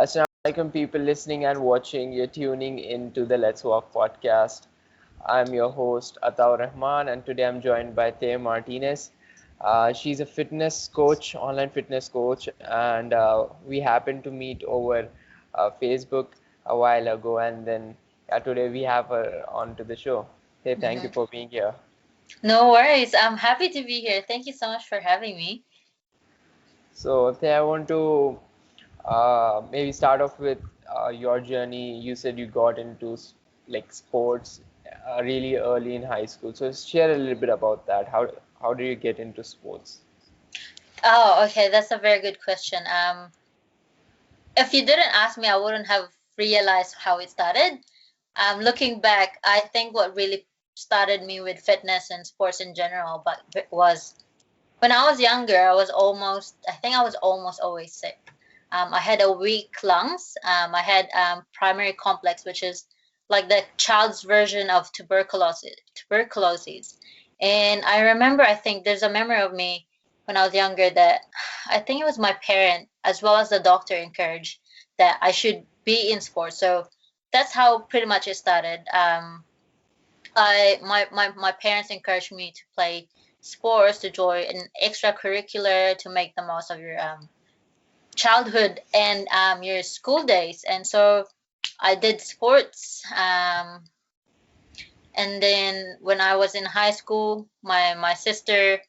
Assalamu alaikum, people listening and watching. You're tuning into the Let's Walk podcast. I'm your host, Ataur Rahman, and today I'm joined by Thea Martinez. She's a fitness coach, online fitness coach, and we happened to meet over Facebook a while ago. And then today we have her onto the show. Hey, thank you Mhm. for being here. No worries. I'm happy to be here. Thank you so much for having me. So, Thea, I want to maybe start off with your journey. You said you got into like sports really early in high school. So share a little bit about that. How do you get into sports? Oh, okay. That's a very good question. If you didn't ask me, I wouldn't have realized how it started. Looking back, I think what really started me with fitness and sports in general, but it was when I was younger. I think I was almost always sick. I had a weak lungs. I had primary complex, which is like the child's version of tuberculosis. Tuberculosis, and I remember. I think there's a memory of me when I was younger that I think it was my parent as well as the doctor encouraged that I should be in sports. So that's how pretty much it started. My parents encouraged me to play sports, to join an extracurricular, to make the most of your childhood and your school days. And so I did sports. And then when I was in high school, my sister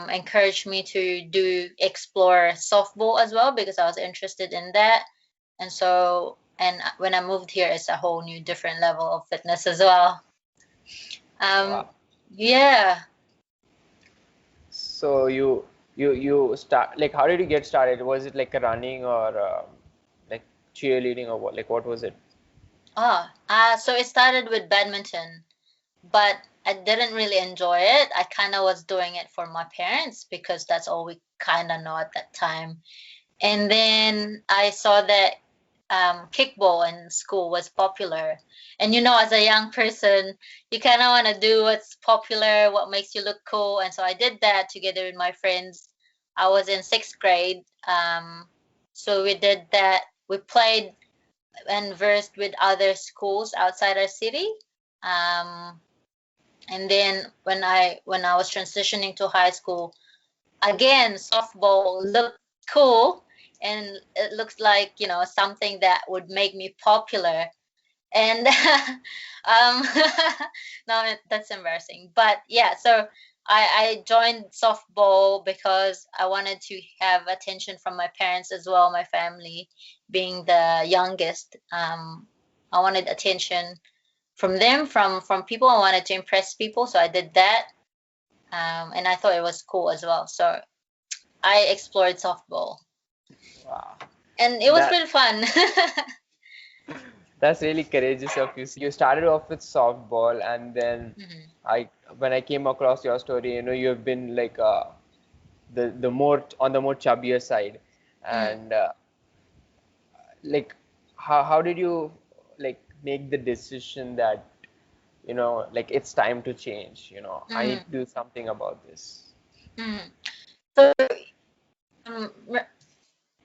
encouraged me to do explore softball as well because I was interested in that. And so, and when I moved here, it's a whole new different level of fitness as well. Um, Wow. yeah. So you start like how did you get started? Was it like a running or like cheerleading or what? Like what was it? So it started with badminton, but I didn't really enjoy it. I kind of was doing it for my parents because that's all we kind of know at that time. And then I saw that kickball in school was popular. And as a young person, you kind of want to do what's popular, what makes you look cool. And so I did that together with my friends. I was in sixth grade. So we did that. We played and versed with other schools outside our city. Um, and then when I was transitioning to high school, again, softball looked cool and it looks like, something that would make me popular. And no, that's embarrassing. But yeah, so I joined softball because I wanted to have attention from my parents as well, my family being the youngest. I wanted attention from them, from people. I wanted to impress people, so I did that. And I thought it was cool as well. So I explored softball, Wow. and it was That really fun. That's really courageous of you. You started off with softball, and then Mhm, I, when I came across your story, you have been like the more on the more chubbier side, mhm, and like how did you like make the decision that like it's time to change? I need mhm, to do something about this. mhm. So um, r-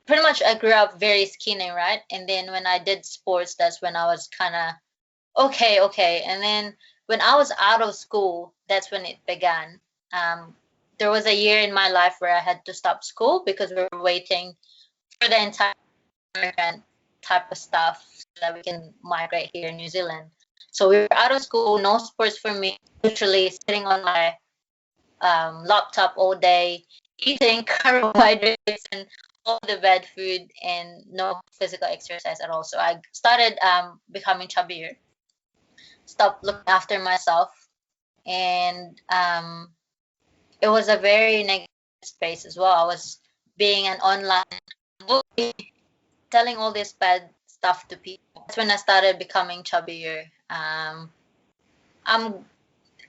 pretty much I grew up very skinny, right? And then when I did sports, that's when I was kind of okay, okay. And then when I was out of school, that's when it began. Um, there was a year in my life where I had to stop school because we were waiting for the entire American type of stuff so that we can migrate here in New Zealand. So we were out of school, no sports for me, literally sitting on my laptop all day, eating carbohydrates and all the bad food and no physical exercise at all. So I started becoming chubbier, stopped looking after myself, and it was a very negative space as well. I was being an online bully, telling all this bad stuff to people. That's when I started becoming chubbier. I'm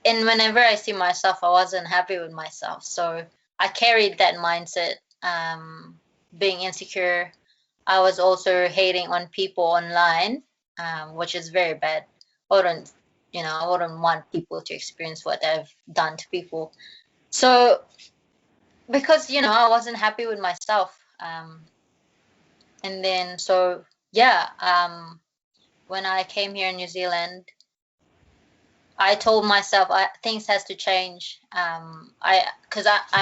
and whenever I see myself, I wasn't happy with myself. So I carried that mindset, being insecure. I was also hating on people online, which is very bad. I wouldn't, I wouldn't want people to experience what I've done to people. So because I wasn't happy with myself, And then so yeah, when I came here in New Zealand, I told myself things has to change. I'm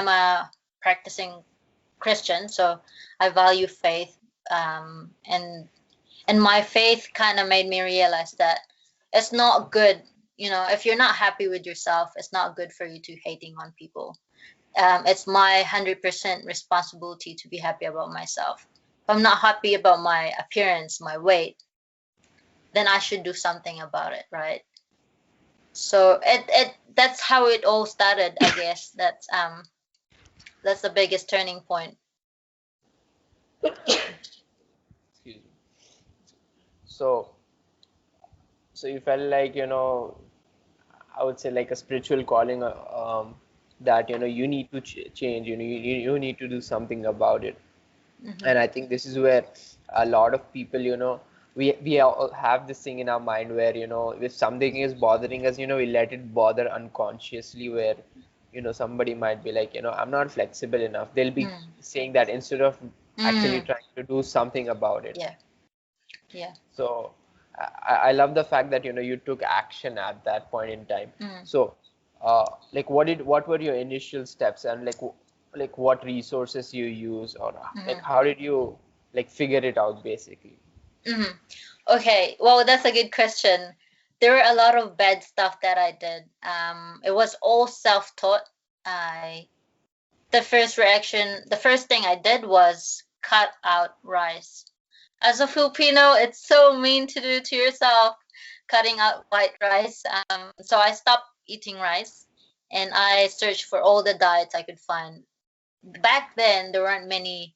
a practicing Christian, so I value faith. And my faith kind of made me realize that it's not good. You know, if you're not happy with yourself, it's not good for you to hating on people. It's my 100% responsibility to be happy about myself. If I'm not happy about my appearance, my weight, then I should do something about it, right? So it that's how it all started, I guess. That's the biggest turning point. Excuse me. So, so you felt like, I would say like a spiritual calling, that, you need to change, you need to do something about it. Hmm. And I think this is where a lot of people, we all have this thing in our mind where, if something is bothering us, we let it bother unconsciously, where, somebody might be like, I'm not flexible enough. They'll be Mm. saying that instead of actually Mm. trying to do something about it. Yeah. Yeah. So I love the fact that, you took action at that point in time. Mm. So, like, what were your initial steps, and like, like what resources you use, or like Hmm. how did you like figure it out basically? Hmm. Okay, well, that's a good question. There were a lot of bad stuff that I did. It was all self-taught. I the first thing I did was cut out rice. As a Filipino, it's so mean to do to yourself, cutting out white rice. So I stopped eating rice, and I searched for all the diets I could find. Back then, there weren't many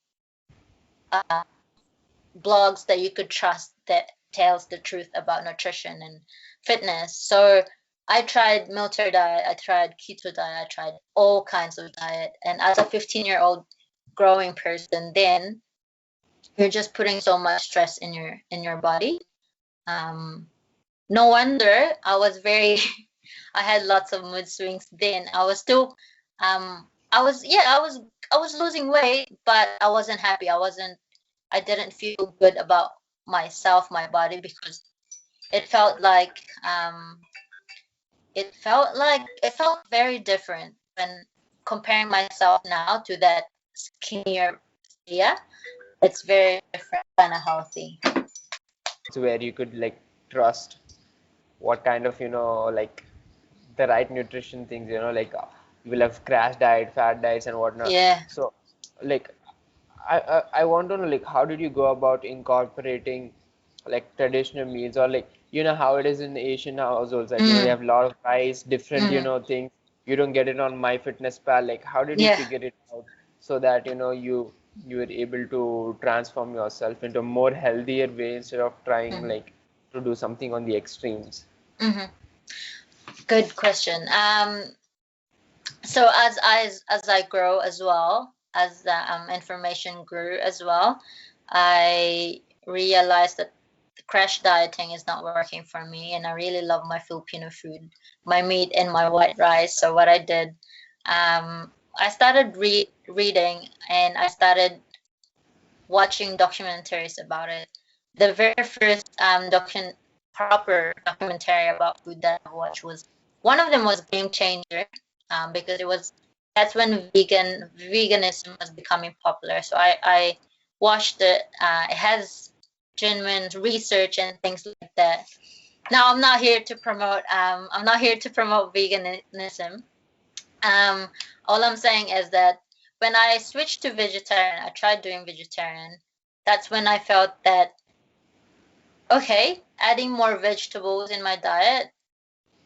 uh, blogs that you could trust that tells the truth about nutrition and fitness. So I tried military diet, I tried keto diet, I tried all kinds of diet. And as a 15-year-old growing person, then you're just putting so much stress in your body. Um, no wonder I was very I had lots of mood swings then. I was still I was yeah, I was losing weight, but I wasn't happy. I didn't feel good about myself, my body, because it felt like um it felt very different when comparing myself now to that skinnier yeah. It's very different, kind of healthy. It's where you could like trust what kind of, like the right nutrition things, like you will have crash diet, fat diets, and whatnot. Yeah. So, like, I want to know, like, how did you go about incorporating like traditional meals, or like, how it is in Asian households, like, they Mm, have a lot of rice, different, mm, things. You don't get it on MyFitnessPal. Like, how did you yeah. figure it out so that, you were able to transform yourself into a more healthier way instead of trying Mm, like to do something on the extremes? hmm. Good question. So as I grow as well, as the information grew as well, I realized that the crash dieting is not working for me, and I really love my Filipino food, my meat and my white rice. So what I did, I started reading, and I started watching documentaries about it. The very first proper documentary about food that I watched was one of them was Game Changer, because it was that's when veganism was becoming popular. So I watched it. It has genuine research and things like that. Now I'm not here to promote veganism. Um, all I'm saying is that when I switched to vegetarian, I tried doing vegetarian. That's when I felt that, okay, adding more vegetables in my diet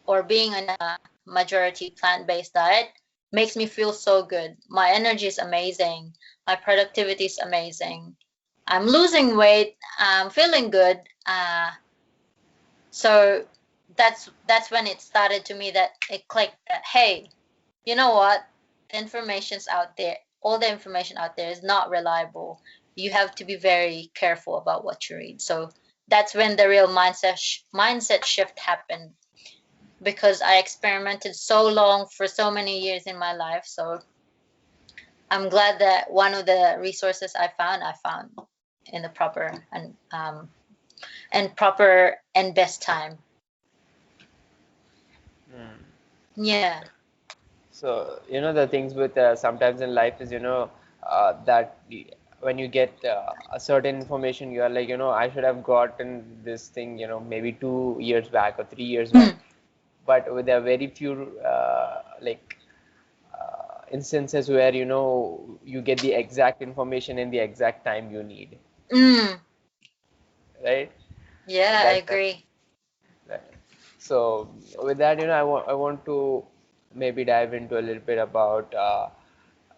or being on a majority plant-based diet makes me feel so good. My energy is amazing. My productivity is amazing. I'm losing weight. I'm feeling good. So that's when it started to me that it clicked that, hey, you know what? The information's out there. All the information out there is not reliable. You have to be very careful about what you read. So that's when the real mindset shift happened, because I experimented so long for so many years in my life. So I'm glad that one of the resources I found. in the proper and best time. Hmm. Yeah. So, the things with sometimes in life is, that when you get a certain information, you are like, I should have gotten this thing, maybe 2 years back or 3 years back. Mm, But with there are very few like instances where, you get the exact information in the exact time you need, mm, right? yeah, I That's agree. right. So with that, I want to maybe dive into a little bit about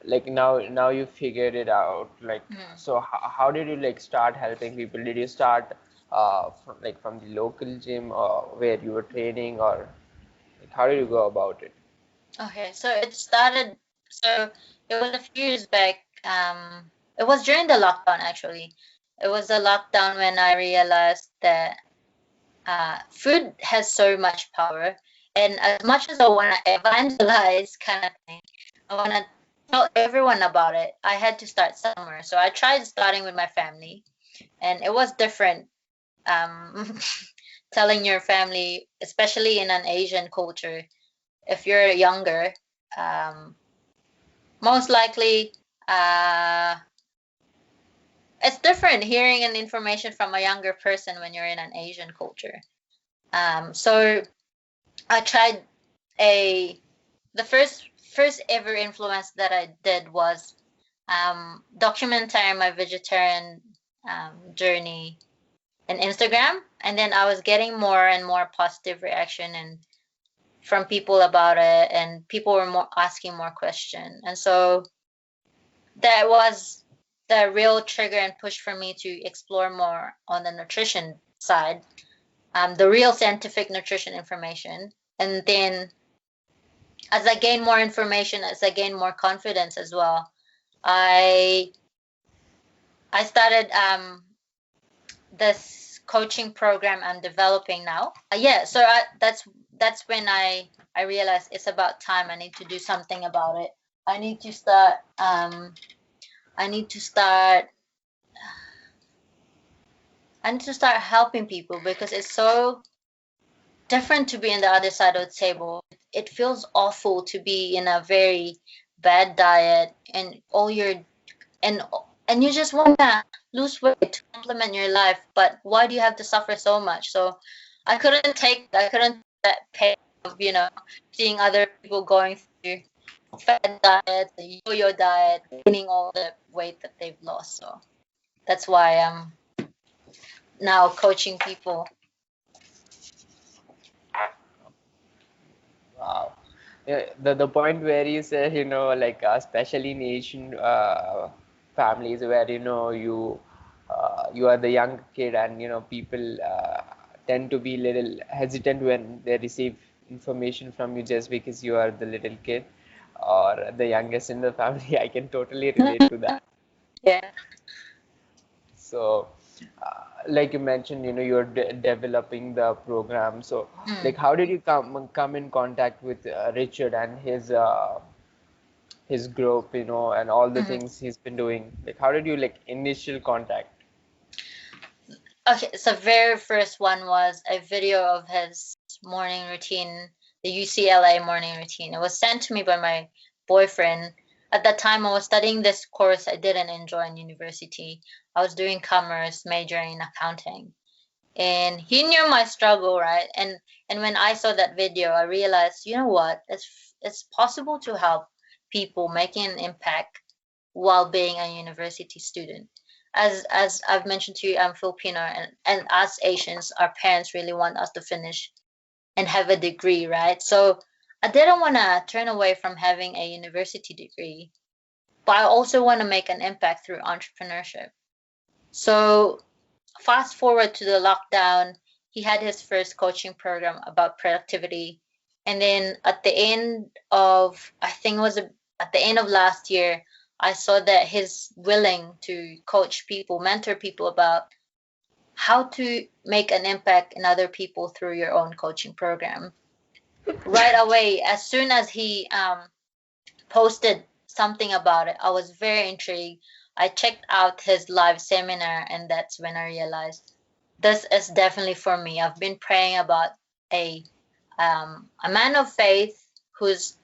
like now you figured it out. Like, Mm. so how did you like start helping people? Did you start from the local gym or where you were training, or like, how did you go about it? Okay, so it was a few years back. It was during the lockdown actually. It was the lockdown when I realized that food has so much power, and as much as I want to evangelize, kind of thing, I want to tell everyone about it. I had to start somewhere, so I tried starting with my family, and it was different. Um, telling your family, especially in an Asian culture, if you're younger, um, most likely, uh, it's different hearing an information from a younger person when you're in an Asian culture. So I tried a the first ever influence that I did was documenting my vegetarian journey in Instagram, and then I was getting more and more positive reaction and from people about it, and people were more asking more questions, and so that was the real trigger and push for me to explore more on the nutrition side, the real scientific nutrition information, and then as I gain more information, as I gain more confidence as well, I I started this coaching program I'm developing now. Yeah, so that's when I realized it's about time. I need to do something about it. I need to start. I need to start. I need to start helping people because it's so different to be on the other side of the table. It feels awful to be in a very bad diet and all your and and you just want to lose weight to complement your life, but why do you have to suffer so much? So I couldn't take that pain of seeing other people going through fad diets, the yo-yo diet, gaining all the weight that they've lost. So that's why I'm now coaching people. Wow. Yeah, the point where you said, like especially in Asian families where you are the young kid, and people tend to be little hesitant when they receive information from you just because you are the little kid or the youngest in the family. I can totally relate to that. Yeah. So, like you mentioned, you're developing the program. So, like, Mm. how did you come in contact with Richard and his group, and all the Mhm. things he's been doing? Like, how did you like initial contact? Okay, so very first one was a video of his morning routine, the UCLA morning routine. It was sent to me by my boyfriend. At that time, I was studying this course I didn't enjoy in university. I was doing commerce, majoring in accounting. And he knew my struggle, right? And when I saw that video, I realized, you know what? It's possible to help people making an impact while being a university student. As I've mentioned to you, I'm Filipino, and as Asians, our parents really want us to finish and have a degree, right? So I didn't want to turn away from having a university degree, but I also want to make an impact through entrepreneurship. So fast forward to the lockdown, he had his first coaching program about productivity. And then at the end of, I think it was at the end of last year, I saw that he's willing to coach people, mentor people about how to make an impact in other people through your own coaching program. Right away, as soon as he posted something about it, I was very intrigued. I checked out his live seminar, and that's when I realized this is definitely for me. I've been praying about a a man of faith who's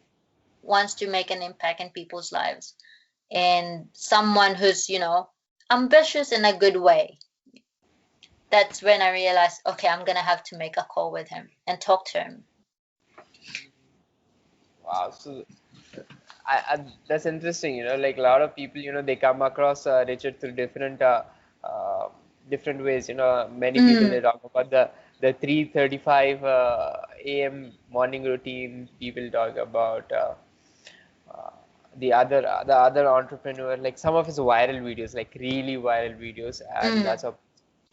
wants to make an impact in people's lives, and someone who's, ambitious in a good way. That's when I realized, okay, I'm gonna have to make a call with him and talk to him. Wow. So that's interesting. Like a lot of people, they come across Richard through uh, different ways. Many people they Mm, talk about the 3:35 a.m. morning routine. People talk about uh, the other entrepreneur, like some of his viral videos, like really viral videos, and mm. that's how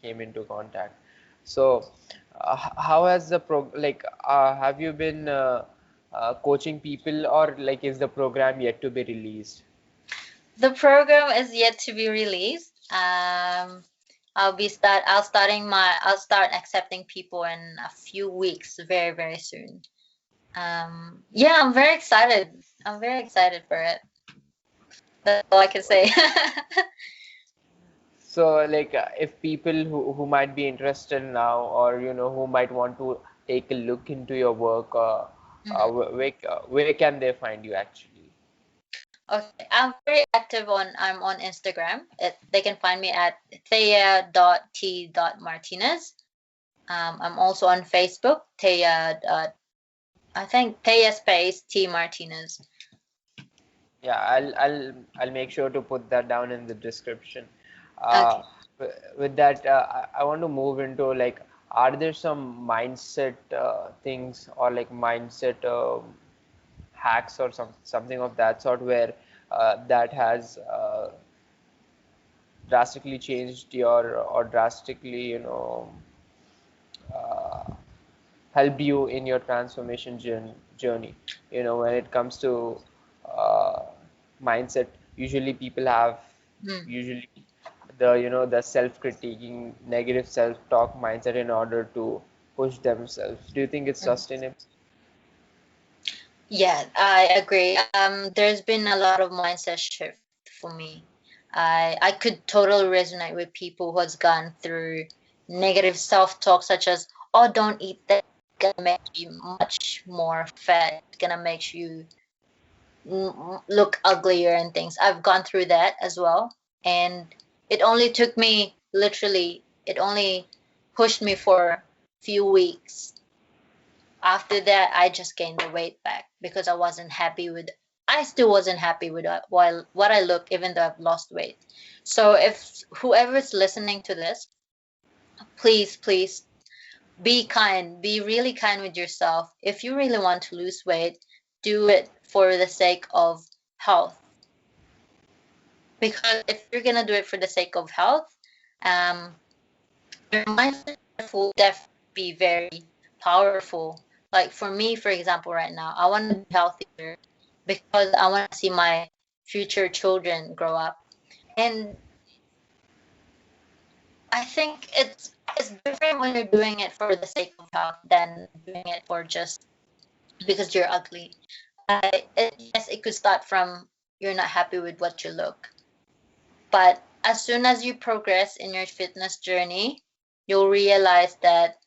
came into contact. So, how has the have you been coaching people, or like is the program yet to be released? The program is yet to be released. I'll start accepting people in a few weeks, very, very soon. Yeah, I'm very excited. I'm very excited for it. That's all I can say. So, like, if people who might be interested now, or who might want to take a look into your work, Mhm. where can they find you actually? Okay, I'm on Instagram. They can find me at Thea.T Martinez. I'm also on Facebook, I think Thea space T Martinez. Yeah, I'll make sure to put that down in the description. Uh, Okay. with that, I want to move into like, are there some mindset things, or like mindset hacks, or something of that sort, where that has drastically changed your, or drastically, uh, helped you in your transformation journey? When it comes to uh, mindset, usually people have, Hmm. usually, the self-critiquing, negative self-talk mindset in order to push themselves. Do you think it's Mhm. sustainable? Yeah, I agree. There's been a lot of mindset shift for me. I could totally resonate with people who has gone through negative self-talk, such as, "Oh, don't eat that. It's gonna make you much more fat. It's gonna make you look uglier and things." I've gone through that as well, and it only took me literally. It only pushed me for a few weeks. After that, I just gained the weight back because I still wasn't happy with while what I look, even though I've lost weight. So if whoever's listening to this, please, please be kind, be really kind with yourself. If you really want to lose weight, do it for the sake of health. Because if you're gonna do it for the sake of health, um, your mindset will definitely be very powerful. Like for me, for example, right now, I want to be healthier because I want to see my future children grow up. And I think it's different when you're doing it for the sake of health than doing it for just because you're ugly. Yes, it could start from you're not happy with what you look, but as soon as you progress in your fitness journey, you'll realize that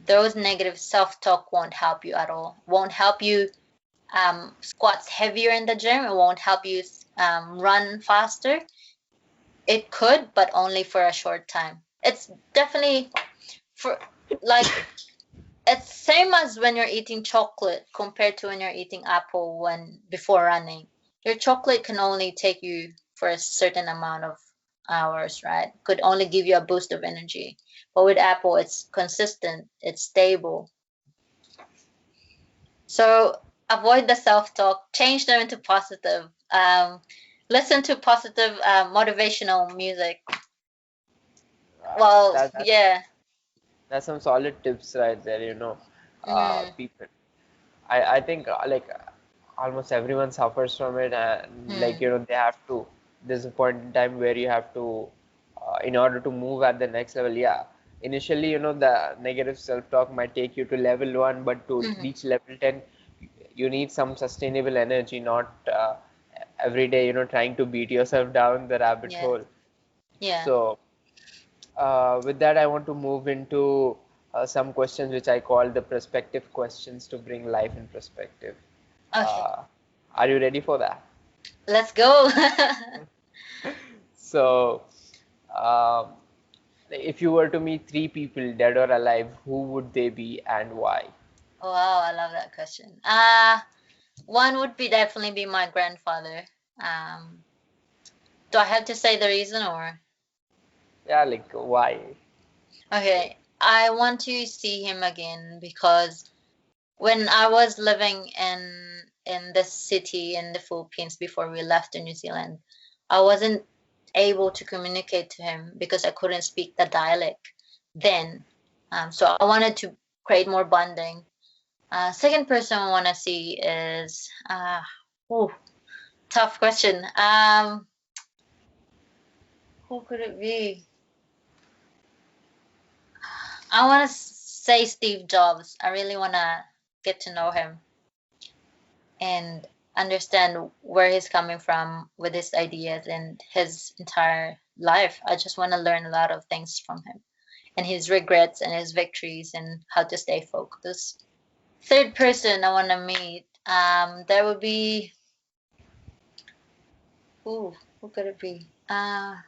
those negative self-talk won't help you at all. Won't help you squats heavier in the gym. It won't help you run faster. It could, but only for a short time. It's definitely for like it's same as when you're eating chocolate compared to when you're eating apple when before running. Your chocolate can only take you for a certain amount of hours, right? Could only give you a boost of energy. But with apple, it's consistent, it's stable. So avoid the self-talk, change them into positive. Listen to positive motivational music. Wow, Well, that yeah. that's some solid tips right there. Mm, People, I think, like, almost everyone suffers from it, and like, mm, they have to. There's a point in time where you have to, in order to move at the next level. Yeah, initially, the negative self-talk might take you to level 1, but to mm, reach level 10, you need some sustainable energy, not every day, trying to beat yourself down the rabbit Yeah. hole. Yeah. So, with that, I want to move into some questions which I call the perspective questions to bring life in perspective. Okay. Uh, are you ready for that? Let's go. So, um, if you were to meet three people, dead or alive, who would they be and why? Wow, I love that question. One would be definitely be my grandfather. Um, do I have to say the reason or? Yeah, like why? Okay, I want to see him again because when I was living in the city in the Philippines before we left to New Zealand, I wasn't able to communicate to him because I couldn't speak the dialect then. So I wanted to create more bonding. Second person I want to see is ooh, tough question. Who could it be? I want to say Steve Jobs. I really want to get to know him and understand where he's coming from with his ideas and his entire life. I just want to learn a lot of things from him and his regrets and his victories and how to stay focused. Third person I want to meet, there would be who could it be? I'd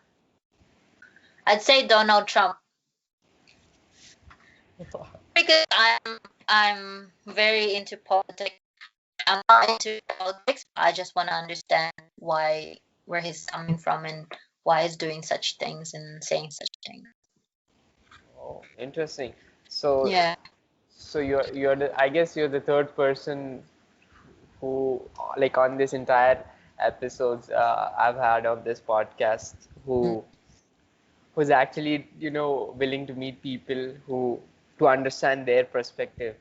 say Donald Trump because I'm very into politics. I'm not into politics. I just want to understand where he's coming from and why he's doing such things and saying such things. Oh, interesting. So, Yeah. so you're the, I guess you're the third person who, like on this entire episodes I've had of this podcast, who's actually, willing to meet people who to understand their perspective.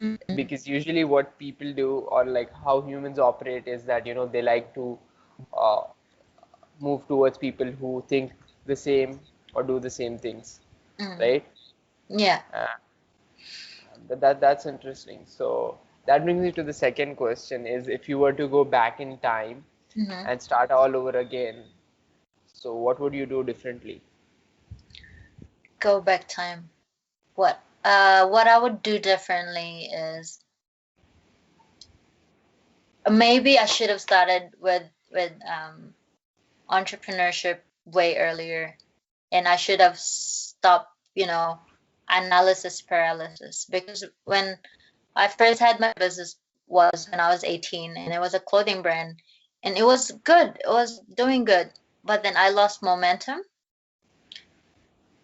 Mm-hmm. Because usually what people do or like how humans operate is that, they like to uh, move towards people who think the same or do the same things, Mm-hmm. right? Yeah. Uh, that's interesting. So that brings me to the second question is if you were to go back in time Mm-hmm. and start all over again, so what would you do differently? Go back time. What I would do differently is maybe I should have started with entrepreneurship way earlier, and I should have stopped, analysis paralysis because when I first had my business was when I was 18 and it was a clothing brand and it was good. It was doing good. But then I lost momentum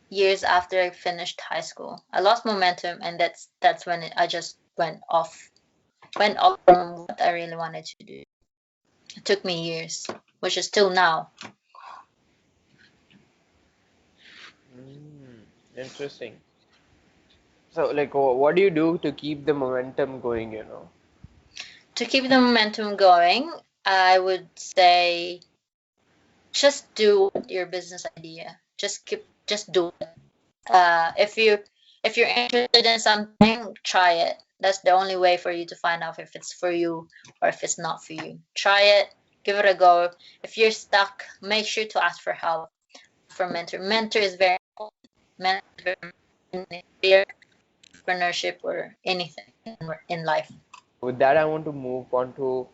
years after I finished high school. I lost momentum and that's when I just went off from what I really wanted to do. It took me years, which is till now. Mm, interesting. So, like, what do you do to keep the momentum going? To keep the momentum going, I would say just do your business idea. Just do it. If you're interested in something, try it. That's the only way for you to find out if it's for you or if it's not for you. Try it, give it a go. If you're stuck, make sure to ask for help for mentor. Mentor is very important. Mentor is very important in career, entrepreneurship, or anything in life. With that, I want to move on to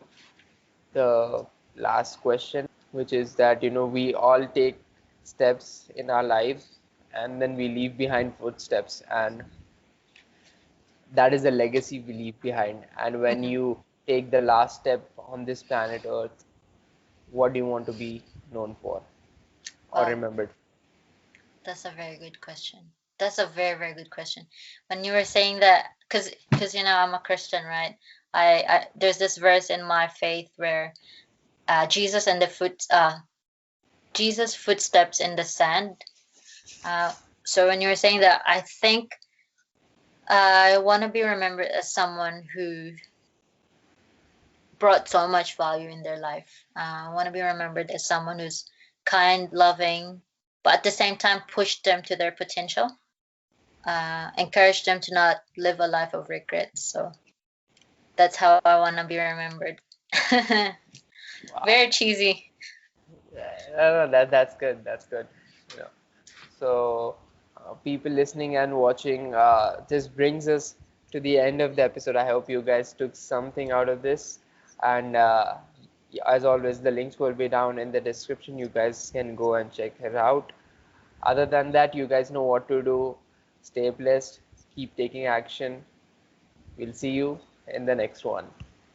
the last question, which is that, we all take steps in our lives and then we leave behind footsteps, and that is the legacy we leave behind. And when Mhm. you take the last step on this planet Earth, what do you want to be known for or Wow, remembered? that's a very good question. That's a very, very good question. When you were saying that, because I'm a Christian, right? I there's this verse in my faith where Jesus and the Jesus' footsteps in the sand. Uh, so when you were saying that, I think I want to be remembered as someone who brought so much value in their life. I want to be remembered as someone who's kind, loving, but at the same time pushed them to their potential. Encouraged them to not live a life of regrets. So that's how I want to be remembered. Wow. Very cheesy. No, that's good. That's good. You know, so people listening and watching, this brings us to the end of the episode. I hope you guys took something out of this, and as always, the links will be down in the description. You guys can go and check it out. Other than that, you guys know what to do. Stay blessed. Keep taking action. We'll see you in the next one.